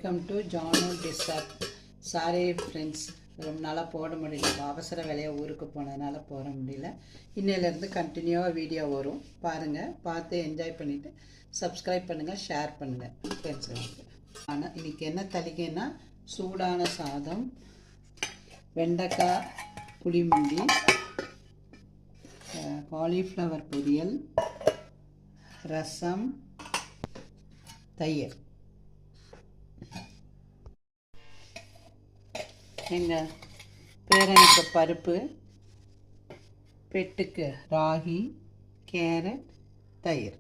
Welcome to Janu டிஸ்அப். Sorry friends, ரொம்ப நாளாக போட முடியல. அவசர வேலையாக ஊருக்கு போனதுனால போட முடியல. இன்னையிலேருந்து கண்டினியூவாக வீடியோ வரும், பாருங்கள். பார்த்து என்ஜாய் பண்ணிவிட்டு சப்ஸ்கிரைப் பண்ணுங்கள், ஷேர் பண்ணுங்கள் ஃப்ரெண்ட்ஸுங்களுக்கு. ஆனால் இன்றைக்கி என்ன தலிகைன்னா, சூடான சாதம், வெண்டைக்காய் புளிமுண்டி, காலிஃப்ளவர் பொரியல், ரசம், தயிர். எங்கள் பேரனுக்கு பருப்பு, பெட்டுக்கு ராகி, கேரட், தயிர்.